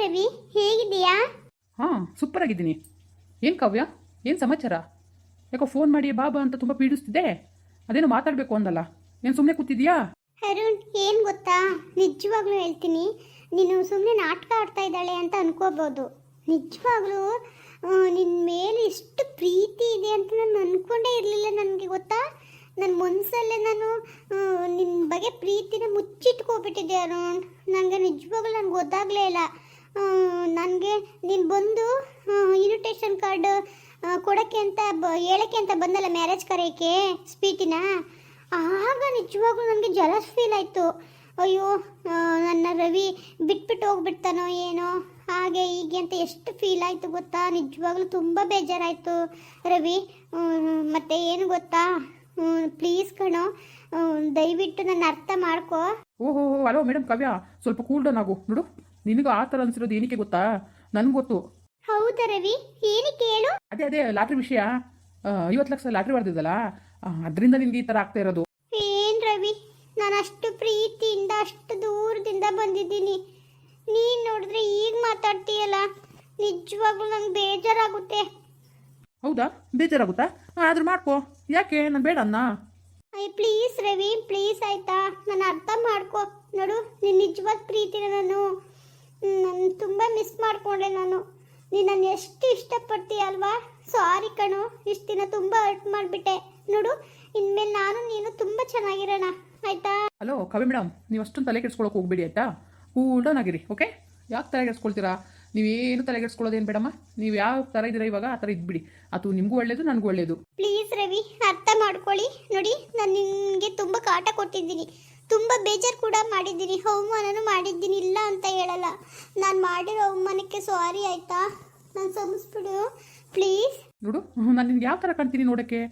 ರವಿ, ಹೇಗಿದೆಯಾ? ಹಾಂ, ಸೂಪರ್ ಆಗಿದ್ದೀನಿ. ಏನು ಕಾವ್ಯ, ಏನು ಸಮಾಚಾರ? ಯಾಕೋ ಫೋನ್ ಮಾಡಿ ಬಾಬಾ ಅಂತ ತುಂಬ ಪೀಡಿಸ್ತಿದ್ದೆ. ಅದೇನೋ ಮಾತಾಡಬೇಕು ಅಂದಲ್ಲ, ಏನು ಸುಮ್ಮನೆ ಕೂತಿದ್ಯಾ? ಅರುಣ್, ಏನು ಗೊತ್ತಾ, ನಿಜವಾಗ್ಲೂ ಹೇಳ್ತೀನಿ, ನೀನು ಸುಮ್ಮನೆ ನಾಟಕ ಆಡ್ತಾ ಇದ್ದಾಳೆ ಅಂತ ಅನ್ಕೋಬೋದು. ನಿಜವಾಗ್ಲೂ ನಿನ್ನ ಮೇಲೆ ಇಷ್ಟು ಪ್ರೀತಿ ಇದೆ ಅಂತ ನಾನು ಅಂದ್ಕೊಂಡೇ ಇರಲಿಲ್ಲ. ನನಗೆ ಗೊತ್ತಾ, ನನ್ನ ಮನಸ್ಸಲ್ಲೇ ನಾನು ನಿನ್ನ ಬಗ್ಗೆ ಪ್ರೀತಿನ ಮುಚ್ಚಿಟ್ಕೊಬಿಟ್ಟಿದ್ದೆ ಅರುಣ್. ನನಗೆ ನಿಜವಾಗ್ಲೂ ನನಗೆ ಗೊತ್ತಾಗಲೇ ಇಲ್ಲ. ನನಗೆ ನೀನು ಬಂದು ಇನ್ವಿಟೇಷನ್ ಕಾರ್ಡ್ ಕೊಡೋಕ್ಕೆ ಅಂತ ಹೇಳೋಕ್ಕೆ ಅಂತ ಬಂದಲ್ಲ, ಮ್ಯಾರೇಜ್ ಕರೆಯೋಕ್ಕೆ ಸ್ವೀಟಿನ, ಆಗ ನಿಜವಾಗ್ಲೂ ನನಗೆ ಜಲಸ್ ಫೀಲ್ ಆಯಿತು. ಅಯ್ಯೋ, ನನ್ನ ರವಿ ಬಿಟ್ಬಿಟ್ಟು ಹೋಗ್ಬಿಡ್ತಾನೋ ಏನೋ, ಹಾಗೆ ಹೀಗೆ ಅಂತ ಎಷ್ಟು ಫೀಲ್ ಆಯಿತು ಗೊತ್ತಾ. ನಿಜವಾಗ್ಲೂ ತುಂಬ ಬೇಜಾರಾಯಿತು ರವಿ. ಮತ್ತು ಏನು ಗೊತ್ತಾ, ಪ್ಲೀಸ್ ಕಣೋ, ದಯವಿಟ್ಟು ನನ್ನ ಅರ್ಥ ಮಾಡ್ಕೋ. ಓಹೋ, ಹಲೋ ಮೇಡಮ್ ಕಾವ್ಯ, ಸ್ವಲ್ಪ ಕೂಲ್ ಡೌನ್ ಆಗು. ನೋಡು, ನಿನಗೂ ಆ ಥರ ಅನ್ಸಿರೋದು ಏನಕ್ಕೆ ಗೊತ್ತಾ? ನನಗೆ ಗೊತ್ತು. ಹೌದಾ ರವಿ, ಏನಕ್ಕೆ ಹೇಳು? ಅದೇ ಲಾಟ್ರಿ ವಿಷಯ. 50 ಲಕ್ಷ ಲಾಟ್ರಿ ಬರ್ದಿದ್ದಲ್ಲ, ಅದರಿಂದ ನಿನ್ಗೆ ಈ ಥರ ಆಗ್ತಾ ಇರೋದು. ಏನು ರವಿ, ನಾನು ಅಷ್ಟು ಪ್ರೀತಿಯಿಂದ ಅಷ್ಟು ದೂರದಿಂದ ಬಂದಿದ್ದೀನಿ, ನೀನು ನೋಡಿದ್ರೆ ಈಗ ಮಾತಾಡ್ತೀಯಲ್ಲ, ನಿಜವಾಗ್ಲೂ ನಂಗೆ ಬೇಜಾರಾಗುತ್ತೆ. ಹೌದಾ, ಬೇಜಾರಾಗುತ್ತಾ? ಆದ್ರೂ ಮಾಡ್ಕೋ, ಯಾಕೆ ನಾನು ಬೇಡ ಅನ್ನ? ಅಯ್ಯ ಪ್ಲೀಸ್ ರವಿ, ಪ್ಲೀಸ್ ಆಯಿತಾ, ನಾನು ಅರ್ಥ ಮಾಡ್ಕೊ. ನೋಡು, ನಿನ್ನ ನಿಜವಾದ ಪ್ರೀತಿನ ನಾನು ತುಂಬ ಮಿಸ್ ಮಾಡಿಕೊಂಡೆ. ನೀನು ನನ್ನ ಎಷ್ಟು ಇಷ್ಟಪಡ್ತೀಯ ಅಲ್ವಾ. ಸಾರಿ ಕಣು, ಇಷ್ಟು ದಿನ ತುಂಬ ಹರ್ಟ್ ಮಾಡಿಬಿಟ್ಟೆ. ನೋಡು, ಇನ್ಮೇಲೆ ನಾನು ನೀನು ತುಂಬ ಚೆನ್ನಾಗಿರೋಣ, ಆಯಿತಾ? ಹಲೋ ಕಾವ್ಯ ಮೇಡಮ್, ನೀವು ಅಷ್ಟೊಂದು ತಲೆ ಕೆಡ್ಸ್ಕೊಳಕ್ಕೆ ಹೋಗ್ಬೇಡಿ ಆಯಿತಾ? ಕೂಲ್ ಡೌನ್ ಆಗಿರಿ, ಓಕೆ? ಯಾಕೆ ತಲೆ ಕೆಡ್ಸ್ಕೊಳ್ತೀರಾ? ನೀವೇನು ತಲೆ ಕೆಡ್ಸ್ಕೊಳ್ಳೋದೇನು ಬೇಡಮ್ಮ. ನೀವು ಯಾವ ಥರ ಇದ್ದೀರಾ ಇವಾಗ ಆ ಥರ ಇದ್ಬಿಡಿ. ಅದು ನಿಮಗೂ ಒಳ್ಳೇದು, ನನಗೂ ಒಳ್ಳೇದು. ಪ್ಲೀಸ್ ರವಿ, ಅರ್ಥ ಮಾಡ್ಕೊಳ್ಳಿ. ನೋಡಿ, ನಾನು ನಿಮಗೆ ತುಂಬ ಕಾಟ ಕೊಟ್ಟಿದ್ದೀನಿ, ತುಂಬ ಬೇಜಾರು ಕೂಡ ಮಾಡಿದ್ದೀನಿ, ಅವಮಾನನೂ ಮಾಡಿದ್ದೀನಿ, ಇಲ್ಲ ಅಂತ ಹೇಳಲ್ಲ. ನಾನು ಮಾಡಿರೋ ಅವಮಾನಕ್ಕೆ ಸಾರಿ, ಆಯಿತಾ? ನಾನು ಕ್ಷಮಿಸ್ಬಿಡು ಪ್ಲೀಸ್. ನೋಡು, ನಾನು ನಿನ್ಗೆ ಯಾವ ಥರ ಕಾಣ್ತೀನಿ ನೋಡೋಕ್ಕೆ?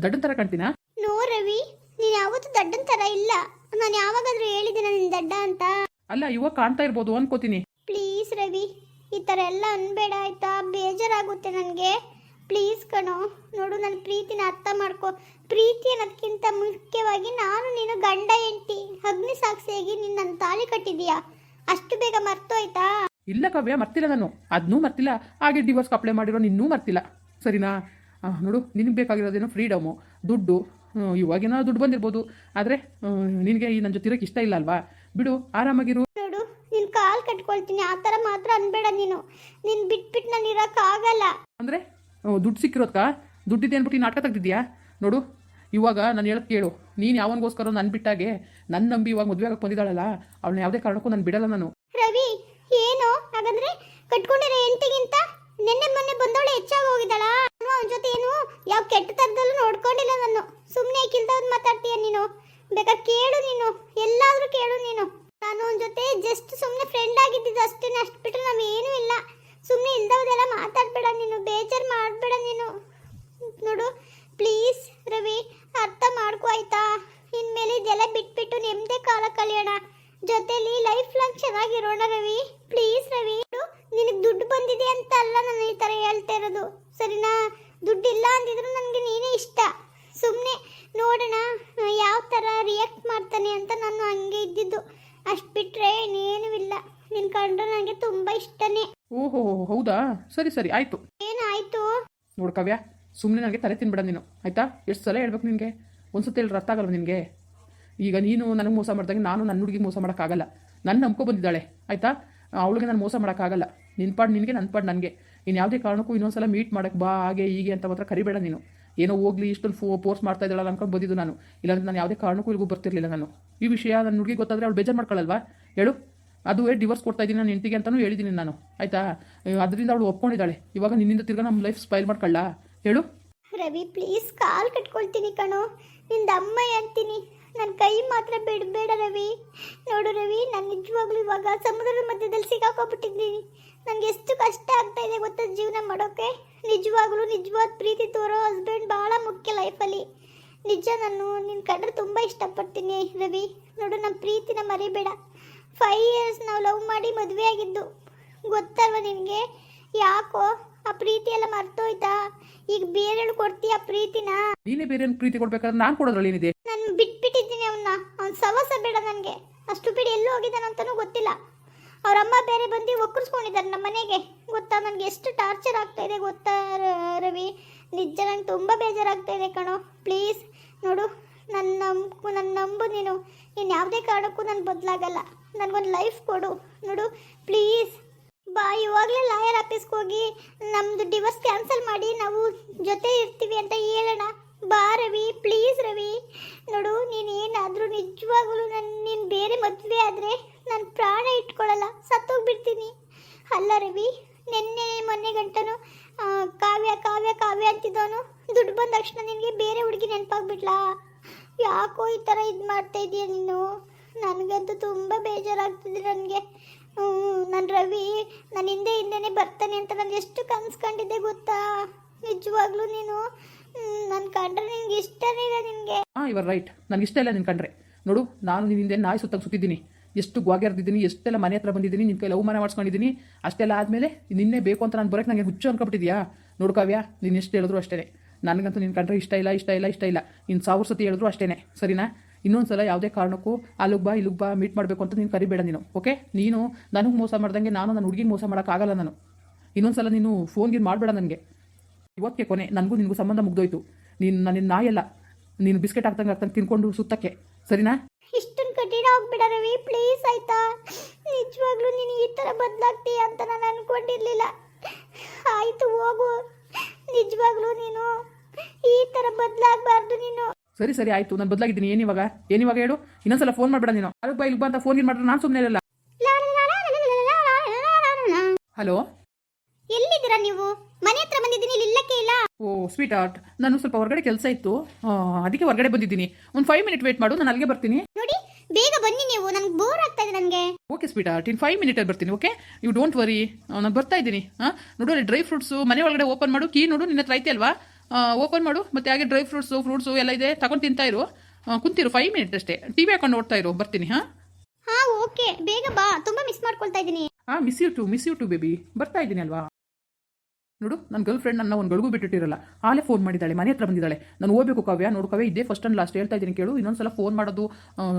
ದೊಡ್ಡ ಥರ ಕಾಣ್ತೀನಾ? ನೋ ರವಿ, ನೀನು ಯಾವತ್ತೂ ದಡ್ಡನ ಥರ ಇಲ್ಲ. ನಾನು ಯಾವಾಗಾದರೂ ಹೇಳಿದ್ದೀನಿ ನೀನು ದಡ್ಡ ಅಂತ? ಅಲ್ಲ, ಇವಾಗ ಕಾಣ್ತಾ ಇರ್ಬೋದು ಅನ್ಕೋತೀನಿ. ಪ್ಲೀಸ್ ರವಿ, ಈ ಥರ ಎಲ್ಲ ಅನ್ಬೇಡ ಆಯಿತಾ? ಬೇಜಾರಾಗುತ್ತೆ ನನಗೆ. ಪ್ಲೀಸ್ ಕಣೋ, ನೋಡು, ನನ್ನ ಪ್ರೀತಿನ ಅರ್ಥ ಮಾಡ್ಕೊ. ಪ್ರೀತಿ ಅನ್ನೋದಕ್ಕಿಂತ ಮುಖ್ಯವಾಗಿ ನಾನು ನೀನು ಗಂಡ ಹೆಂಡತಿ, ಅಗ್ನಿ ಸಾಕ್ಷಿಯಾಗಿ ನೀನು ನನ್ನ ತಾಳಿ ಕಟ್ಟಿದೀಯಾ, ಅಷ್ಟು ಬೇಗ ಮರ್ತೋಯ್ತಾ? ಇಲ್ಲ ಕಾವ್ಯ, ಮರ್ತಿಲ್ಲ ನಾನು, ಅದನ್ನೂ ಮರ್ತಿಲ್ಲ. ಹಾಗೆ ಡಿವೋರ್ಸ್ಗೆ ಅಪ್ಲೈ ಮಾಡಿರೋ ನಿನ್ನೂ ಮರ್ತಿಲ್ಲ, ಸರಿನಾ? ನೋಡು, ನಿನಗೆ ಬೇಕಾಗಿರೋದೇನೋ ಫ್ರೀಡಮು, ದುಡ್ಡು. ಇವಾಗೇನೋ ದುಡ್ಡು ಬಂದಿರ್ಬೋದು, ಆದರೆ ನಿನಗೆ ಈ ನನ್ನ ಜೊತೆ ಇರೋಕ್ಕೆ ಇಷ್ಟ ಇಲ್ಲ ಅಲ್ವಾ? ಬಿಡು, ಆರಾಮಾಗಿರು. ನೋಡು, ನಿನ್ನ ಕಾಲು ಕಟ್ಕೊಳ್ತೀನಿ, ಆ ಥರ ಮಾತ್ರ ಅನ್ಬೇಡ. ನೀನು ಬಿಟ್ಬಿಟ್ಟು ನಾನು ಇರೋಕ್ಕಾಗಲ್ಲ. ಅಂದರೆ ದುಡ್ಡು ಸಿಕ್ಕಿರೋದ್ಕಾ? ದುಡ್ಡಿದೆ ಅಂದ್ಬಿಟ್ಟು ಈ ನಾಟಕ ತೆಗ್ದಿದ್ಯಾ? ನೋಡು, ಇವಾಗ ನಾನು ಹೇಳೋದು ಕೇಳು. ನೀನು ಯಾವನಿಗೋಸ್ಕರ ನನ್ನ ಬಿಟ್ಟಾಗೆ ನನ್ನ ನಂಬಿ ಇವಾಗ ಮದುವೆ ಆಗಕ್ಕೆ ಬಂದಿದ್ದಾಳಲ್ಲ, ಅವಳನ್ನ ಯಾವುದೇ ಕಾರಣಕ್ಕೂ ನಾನು ಬಿಡಲ್ಲ ನಾನು. ರವಿ, ಏನು ಹಾಗಂದ್ರೆ ಕಟ್ಕೊಂಡಿರೋ ಹೆಂಡತಿಗಿಂತ ನಿನ್ನೆ ಮೊನ್ನೆ ಬಂದವಳೆ ಹೆಚ್ಚಾಗಿ ಹೋಗಿದ್ದಾಳ? ಅವನ ಜೊತೆ ಏನು ಯಾವ ಕೆಟ್ಟ ತರದಲ್ಲೂ ನೋಡ್ಕೊಂಡಿಲ್ಲ ನಾನು. ಸುಮ್ಮನೆ ಕಿಲ್ದವ್ದು ಮಾತಾಡ್ತೀಯ ನೀನು? ಬೇಕಾದ್ರೆ ಕೇಳು, ನೀನು ಎಲ್ಲಾದ್ರೂ ಕೇಳು. ನೀನು ನಾನು ಅವನ ಜೊತೆ ಜಸ್ಟ್ ಸುಮ್ಮನೆ ಫ್ರೆಂಡ್ ಆಗಿದ್ದಿದ್ದು ಅಷ್ಟೇ, ಅಷ್ಟು ಬಿಟ್ಟರೆ ನಾವೇನೂ ಇಲ್ಲ. ಸುಮ್ಮನೆ ಇಲ್ದವ್ದೆಲ್ಲ ಮಾತಾಡಬೇಡ ನೀನು, ಬೇಜಾರು ಮಾಡಬೇಡ ನೀನು. ನೋಡು ಪ್ಲೀಸ್ ರವಿ, ಅರ್ಥ ಮಾಡ್ಕೋ ಆಯ್ತಾ? ಇನ್ಮೇಲೆ ಇದೆಲ್ಲ ಬಿಟ್ಬಿಟ್ಟು ನೆಮ್ಮದಿ ಕಾಲ ಕಳೆಯೋಣ, ಜೊತೆಲಿ ಲೈಫ್ ಲಾಂಗ್ ಚೆನ್ನಾಗಿರೋಣ ರವಿ. ಪ್ಲೀಸ್ ರವಿ, ನಿನಗೆ ದುಡ್ಡು ಬಂದಿದೆ ಅಂತ ಅಲ್ಲ ನಾನು ಈ ಥರ ಹೇಳ್ತಾ ಇರೋದು, ಸರಿನಾ? ದುಡ್ಡು ಇಲ್ಲ ಅಂದಿದ್ರು ನನಗೆ ನೀನೇ ಇಷ್ಟ. ಸುಮ್ಮನೆ ನೋಡೋಣ ಯಾವ ಥರ ರಿಯಾಕ್ಟ್ ಮಾಡ್ತಾನೆ ಅಂತ ನಾನು ಹಂಗೆ ಇದ್ದಿದ್ದು, ಅಷ್ಟು ಬಿಟ್ಟರೆ ಇನ್ನೇನೂ ಇಲ್ಲ. ನಿನ್ನ ಕಂಡ್ರೆ ನನಗೆ ತುಂಬ ಇಷ್ಟನೇ. ಓಹೋ, ಹೌದಾ? ಸರಿ ಆಯಿತು. ಏನಾಯಿತು? ನೋಡು ಕಾವ್ಯ, ಸುಮ್ಮನೆ ನನಗೆ ತಲೆ ತಿನ್ಬೇಡ ನೀನು, ಆಯಿತಾ? ಎಷ್ಟು ಸಲ ಹೇಳ್ಬೇಕು ನಿನಗೆ? ಒಂದು ಸತಿ ಹೇಳಿ ಅರ್ಥ ಆಗಲ್ಲ ನಿನಗೆ? ಈಗ ನೀನು ನನಗೆ ಮೋಸ ಮಾಡಿದಾಗ ನಾನು ನನ್ನ ಹುಡುಗಿಗೆ ಮೋಸ ಮಾಡೋಕ್ಕಾಗಲ್ಲ. ನನ್ನ ನಂಬ್ಕೊ ಬಂದಿದ್ದಾಳೆ, ಆಯಿತಾ? ಅವಳಿಗೆ ನಾನು ಮೋಸ ಮಾಡೋಕ್ಕಾಗಲ್ಲ. ನಿನ್ನ ಪಾಡು ನಿನಗೆ, ನನ್ನ ಪಾಡು ನನಗೆ. ಇನ್ನು ಯಾವುದೇ ಕಾರಣಕ್ಕೂ ಇನ್ನೊಂದ್ಸಲ ಮೀಟ್ ಮಾಡೋಕ್ಕೆ ಬಾ ಹಾಗೆ ಹೀಗೆ ಅಂತ ಮಾತ್ರ ಕರಿಬೇಡ ನೀನು. ಏನೋ ಹೋಗ್ಲಿ, ಇಷ್ಟೊಂದು ಫೋರ್ಸ್ ಮಾಡ್ತಾ ಇದ್ದಾಳಲ್ಲ ಅನ್ಕೊಂಡು ಬಂದಿದ್ದು ನಾನು. ಇಲ್ಲಾಂದ್ರೆ ನಾನು ಯಾವುದೇ ಕಾರಣಕ್ಕೂ ಇಲ್ಲಿಗೂ ಬರ್ತಿರ್ಲಿಲ್ಲ ನಾನು. ಈ ವಿಷಯ ನನ್ನ ಹುಡುಗಿ ಗೊತ್ತಾದರೆ ಅವಳು ಬೇಜಾರು ಮಾಡ್ಕೊಳ್ಳಲ್ವಾ ಹೇಳು? ಅದುವೇ ಡಿವೋರ್ಸ್ ಕೊಡ್ತಾ ಇದ್ದೀನಿ ನಾನು ಹೆಂಡತಿಗೆ ಅಂತಲೂ ಹೇಳಿದ್ದೀನಿ ನಾನು, ಆಯಿತಾ? ಅದರಿಂದ ಅವಳು ಒಪ್ಕೊಂಡಿದ್ದಾಳೆ. ಇವಾಗ ನಿನ್ನಿಂದ ತಿರ್ಗಾ ನಮ್ಮ ಲೈಫ್ ಸ್ಪೈಲ್ ಮಾಡ್ಕೊಳ್ಳ ಹೇಳು? ರವಿ ಪ್ಲೀಸ್, ಕಾಲು ಕಟ್ಕೊಳ್ತೀನಿ ಕಣೋ, ನಿಂದ ಅಮ್ಮ ಅಂತೀನಿ, ನನ್ನ ಕೈ ಮಾತ್ರ ಬಿಡಬೇಡ ರವಿ. ನೋಡು ರವಿ, ನಾನು ನಿಜವಾಗ್ಲೂ ಇವಾಗ ಸಮುದ್ರದ ಮಧ್ಯದಲ್ಲಿ ಸಿಕ್ಕಾಕೊಬಿಟ್ಟಿದ್ದೀನಿ. ನನಗೆ ಎಷ್ಟು ಕಷ್ಟ ಆಗ್ತಾ ಇದೆ ಗೊತ್ತಾ ಜೀವನ ಮಾಡೋಕ್ಕೆ. ನಿಜವಾಗ್ಲೂ ನಿಜವಾದ ಪ್ರೀತಿ ತೋರೋ ಹಸ್ಬೆಂಡ್ ಭಾಳ ಮುಖ್ಯ ಲೈಫಲ್ಲಿ. ನಿಜ, ನಾನು ನಿನ್ನ ಕಂಡ್ರೆ ತುಂಬ ಇಷ್ಟಪಡ್ತೀನಿ ರವಿ. ನೋಡು, ನಮ್ಮ ಪ್ರೀತಿನ ಮರಿಬೇಡ. 5 years ನಾವು ಲವ್ ಮಾಡಿ ಮದುವೆ ಆಗಿದ್ದು, ಗೊತ್ತಲ್ವ ನಿನಗೆ? ಯಾಕೋ ಆ ಪ್ರೀತಿ ಎಲ್ಲ ಮರ್ತೋಯ್ತಾ? ಈಗ ಬೇರೆಯವ್ಳು ಕೊಡ್ತೀಯ ಪ್ರೀತಿನ? ನೀನೇ ಬೇರೆ ಪ್ರೀತಿ ಕೊಡ್ಬೇಕಾದ್ರೆ ನಾನು ಕೊಡೋದ್ರಲ್ಲಿ ಏನಿದೆ? ನಾನು ಬಿಟ್ಬಿಟ್ಟಿದ್ದೀನಿ ಅವನ್ನ. ಅವ್ನ ಸವಸ ಬೇಡ ನನಗೆ. ಅಷ್ಟು ಬಿಡಿ ಎಲ್ಲೂ ಹೋಗಿದ್ದಾನಂತನೂ ಗೊತ್ತಿಲ್ಲ. ಅವ್ರ ಅಮ್ಮ ಬೇರೆ ಬಂದು ಒಕ್ಕರ್ಸ್ಕೊಂಡಿದ್ದಾರೆ ನಮ್ಮ ಮನೆಗೆ. ಗೊತ್ತಾ ನನಗೆ ಎಷ್ಟು ಟಾರ್ಚರ್ ಆಗ್ತಾ ಇದೆ ಗೊತ್ತಾ ರವಿ? ನಿಜ ನಂಗೆ ತುಂಬ ಬೇಜಾರಾಗ್ತಾ ಇದೆ ಕಣೋ. ಪ್ಲೀಸ್ ನೋಡು, ನನ್ನ ನಂಬು ನೀನು ಯಾವುದೇ ಕಾರಣಕ್ಕೂ ನಾನು ಬದಲಾಗಲ್ಲ. ನನಗೊಂದು ಲೈಫ್ ಕೊಡು ನೋಡು ಪ್ಲೀಸ್. ಬಾ, ಇವಾಗಲೇ ಲಾಯರ್ ಆಫೀಸ್ಗೆ ಹೋಗಿ ನಮ್ಮದು ಡಿವೋರ್ಸ್ ಕ್ಯಾನ್ಸಲ್ ಮಾಡಿ ನಾವು ಜೊತೆ ಇರ್ತೀವಿ ಅಂತ ಹೇಳೋಣ. ಬಾ ರವಿ, ಪ್ಲೀಸ್ ರವಿ. ನೋಡು, ನೀನೇನಾದರೂ ನಿಜವಾಗಲೂ ನೀನು ಬೇರೆ ಮದುವೆ ಆದರೆ ನಾನು ಪ್ರಾಣ ಇಟ್ಕೊಳ್ಳಲ್ಲ, ಸತ್ತೋಗ್ಬಿಡ್ತೀನಿ. ಅಲ್ಲ ರವಿ, ಮೊನ್ನೆ ಗಂಟನು ಕಾವ್ಯ ಕಾವ್ಯ ಕಾವ್ಯ ಅಂತಿದ್ದವನು ದುಡ್ಡು ಬಂದ ತಕ್ಷಣ ನಿನಗೆ ಬೇರೆ ಹುಡುಗಿ ನೆನಪಾಗ್ಬಿಟ್ಲಾ? ಯಾಕೋ ಈ ಥರ ಇದು ಮಾಡ್ತಾ ಇದೀಯ ನೀನು? ನನಗಂತೂ ತುಂಬ ಬೇಜಾರಾಗ್ತಿದೆ ನನಗೆ. ನಾನು ರವಿ ನಾನು ಹಿಂದೆನೇ ಬರ್ತಾನೆ ಅಂತ ನಾನು ಎಷ್ಟು ಕನ್ಸ್ಕೊಂಡಿದ್ದೆ ಗೊತ್ತಾ? ನಿಜವಾಗ್ಲೂ ನೀನು ನನ್ನ ಕಂಡ್ರೆ ನಿನ್ಗೆ ಇಷ್ಟನೇ ಇಲ್ಲ ನಿನಗೆ. ಇವರ್ ರೈಟ್, ನನಗೆ ಇಷ್ಟ ಇಲ್ಲ ನಿನ್ನ ಕಂಡ್ರೆ. ನೋಡು, ನಾನು ನಿನ್ನ ಹಿಂದೆ ನಾಯಿ ಸುತ್ತಿದ್ದೀನಿ, ಎಷ್ಟು ಗ್ವಾಗ್ಯಾರ್ದಿದ್ದೀನಿ, ಎಷ್ಟೆಲ್ಲ ಮನೆ ಹತ್ರ ಬಂದಿದ್ದೀನಿ, ನಿನ್ನ ಕೈಲಿ ಅವಮಾನ ಮಾಡಿಸ್ಕೊಂಡಿದ್ದೀನಿ. ಅಷ್ಟೆಲ್ಲ ಆದಮೇಲೆ ನಿನ್ನೆ ಬೇಕು ಅಂತ ನಾನು ಬರೋಕ್ಕೆ ನನಗೆ ಹುಚ್ಚು ಅನ್ಕೊಬಿಟ್ಟಿದ್ಯಾ? ನೋಡು ಕಾವ್ಯ, ನೀನು ಎಷ್ಟು ಹೇಳಿದ್ರು ಅಷ್ಟೇ, ನನಗಂತೂ ನಿನ್ನ ಕಂಡ್ರೆ ಇಷ್ಟ ಇಲ್ಲ. ಇನ್ನು 1000 ಸತಿ ಹೇಳಿದ್ರು ಅಷ್ಟೇ, ಸರಿನಾ? ಇನ್ನೊಂದು ಸಲ ಯಾವುದೇ ಕಾರಣಕ್ಕೂ ಅಲ್ಲಿಗೆ ಬಾ ಮೀಟ್ ಮಾಡಬೇಕು ಅಂತ ನೀನು ಕರಿಬೇಡ ನೀನು, ಓಕೆ? ನೀನು ನನಗೆ ಮೋಸ ಮಾಡ್ದಂಗೆ ನಾನು ನನ್ನ ಹುಡುಗಿಗೆ ಮೋಸ ಮಾಡೋಕ್ಕಾಗಲ್ಲ ನಾನು. ಇನ್ನೊಂದು ಸಲ ನೀನು ಫೋನ್ಗೆ ಮಾಡಬೇಡ ನನಗೆ. ಇವತ್ತಿಗೆ ಕೊನೆ, ನನಗೂ ನಿನಗೂ ಸಂಬಂಧ ಮುಗ್ದೋಯ್ತು. ನಿನ್ನ ನಾಯಲ್ಲ, ನೀನು ಬಿಸ್ಕೆಟ್ ಹಾಕ್ದಂಗೆ ತಿನ್ಕೊಂಡು ಸುತ್ತಕ್ಕೆ, ಸರಿನಾ? ಇಷ್ಟೊಂದು ಕಠಿಣ ಹೋಗ್ಬಿಡ ರವಿ, ಪ್ಲೀಸ್ ಆಯ್ತಾ? ನಿಜವಾಗ್ಲೂ ನೀನು ಈ ಥರ ಬದಲಾಗ್ತೀಯ ಅಂತ ನಾನು ಅನ್ಕೊಂಡಿರ್ಲಿಲ್ಲ. ಆಯ್ತು ಹೋಗು, ನಿಜವಾಗ್ಲೂ ನೀನು ಈ ಥರ ಬದಲಾಗಬಾರ್ದು ನೀನು. ಸರಿ ಆಯಿತು, ನಾನು ಬದಲಾಗಿದ್ದೀನಿ. ಏನಿವಾಗ ಹೇಳು? ಇನ್ನೊಂದ್ಸಲ ಫೋನ್ ಮಾಡಬೇಡ ನೀನು. ಅಲ್ಲಿಗೆ ಬಾ ಅಂತ ಫೋನ್ ಮಾಡಿದ್ರೆ ನಾನು ಸುಮ್ಮನೆ ಇರಲ್ಲ. ಹಲೋ, ಎಲ್ಲಿದ್ದೀರಾ ನೀವು? ಮನೆ ಹತ್ರ ಬಂದಿದ್ದೀನಿ, ಇಲ್ಲಿ ಇಲ್ಲಕ್ಕೆ ಇಲ್ಲ. ಓ ಸ್ವೀಟ್ ಆರ್ಟ್, ನಾನು ಸ್ವಲ್ಪ ಹೊರಗಡೆ ಕೆಲಸ ಇತ್ತು, ಅದಕ್ಕೆ ಹೊರಗಡೆ ಬಂದಿದ್ದೀನಿ. ಒಂದು 5 ಮಿನಿಟ್ ವೇಟ್ ಮಾಡು, ನಾನು ಅಲ್ಲಿಗೆ ಬರ್ತೀನಿ. ನೋಡಿ, ಬೇಗ ಬನ್ನಿ ನೀವು, ನನಗೆ ಬೋರ್ ಆಗ್ತಾ ಇದೆ ನನಗೆ. ಓಕೆ ಸ್ವೀಟ್ ಆರ್ಟ್, ಇನ್ 5 ಮಿನಿಟಲ್ಲಿ ಬರ್ತೀನಿ. ಓಕೆ, ಯು ಡೋಂಟ್ ವರಿ, ನಾನು ಬರ್ತಾ ಇದ್ದೀನಿ. ನೋಡು, ಅಲ್ಲಿ ಡ್ರೈ ಫ್ರೂಟ್ಸು ಮನೆ ಒಳಗಡೆ ಓಪನ್ ಮಾಡು. ಕೀ ನೋಡು, ನಿನ್ನ ಹತ್ರ ಐತೆ ಅಲ್ವಾ? ಓಪನ್ ಮಾಡು. ಮತ್ತೆ ಹಾಗೆ ಡ್ರೈ ಫ್ರೂಟ್ಸು ಎಲ್ಲ ಇದೆ, ತಗೊಂಡು ತಿಂತಾ ಇರು. ಕುಂತಿರು, 5 ಮಿನಿಟ್ ಅಷ್ಟೇ. ಟಿವಿ ಹಾಕೊಂಡು ನೋಡ್ತಾ ಇರು, ಬರ್ತೀನಿ. ಹಾಂ ಓಕೆ, ಬೇಗ ಬಾ, ತುಂಬ ಮಿಸ್ ಮಾಡ್ಕೊಳ್ತಾ ಇದ್ದೀನಿ. ಮಿಸ್ ಯು ಟು ಬೇಬಿ, ಬರ್ತಾ ಇದ್ದೀನಿ ಅಲ್ವಾ? ನೋಡು, ನನ್ನ ಗರ್ಲ್ ಫ್ರೆಂಡ್ ನನ್ನ ಒಂದು ಗಳಿಗೂ ಬಿಟ್ಟಿಟ್ಟಿರಲ್ಲ. ಆಲೇ ಫೋನ್ ಮಾಡಿದ್ದಾಳೆ, ಮನೆ ಹತ್ರ ಬಂದಿದ್ದಾಳೆ. ನಾನು ಹೋಗ್ಬೇಕು ಕಾವ್ಯ. ನೋಡು ಕಾವ್ಯ, ಇದೇ ಫಸ್ಟ್ ಆ್ಯಂಡ್ ಲಾಸ್ಟ್ ಹೇಳ್ತಾ ಇದ್ದೀನಿ ಕೇಳು. ಇನ್ನೊಂದ್ಸಲ ಫೋನ್ ಮಾಡೋದು,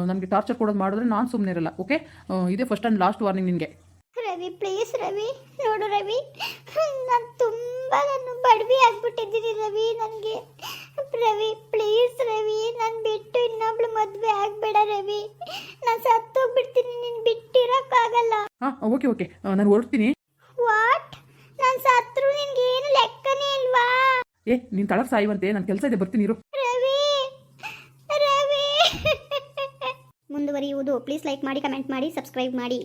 ನನಗೆ ಟಾರ್ಚರ್ ಕೊಡೋದು ಮಾಡಿದ್ರೆ ನಾನು ಸುಮ್ಮನೆ ಇರಲ್ಲ, ಓಕೆ? ಇದೇ ಫಸ್ಟ್ ಆ್ಯಂಡ್ ಲಾಸ್ಟ್ ವಾರ್ನಿಂಗ್ ನಿನಗೆ. ರವಿ ಪ್ಲೀಸ್ ರವಿ, ನೋಡು ರವಿ, ನಾನು ಬಡವಿ ಆಗ್ಬಿಟ್ಟಿದ್ದೀನಿ ರವಿ. ನನಗೆ ರವಿ ಪ್ಲೀಸ್ ರವಿ, ನಾನು ಬಿಟ್ಟು ಇನ್ನೊಬ್ಳು ಮದುವೆ ಆಗಬೇಡ ರವಿ. ನಾನು ಸತ್ತೋಗ್ಬಿಡ್ತೀನಿ, ನೀನು ಬಿಟ್ಟಿರೋಕ್ಕಾಗಲ್ಲ. ಓಕೆ, ನಾನು ಹೊರಡ್ತೀನಿ. ವಾಟ್? ನಾನು ಸತ್ರು ನಿನ್ಗೆ ಏನು ಲೆಕ್ಕನೇ ಇಲ್ವಾ? ನೀನು ತಳಕ್ ಸಾಯುವಂತೆ, ನನ್ನ ಕೆಲಸ ಇದೆ, ಬರ್ತೀನಿ ಇರು. ರವಿ ಮುಂದುವರಿಯುವುದು. ಪ್ಲೀಸ್ ಲೈಕ್ ಮಾಡಿ, ಕಮೆಂಟ್ ಮಾಡಿ, ಸಬ್ಸ್ಕ್ರೈಬ್ ಮಾಡಿ.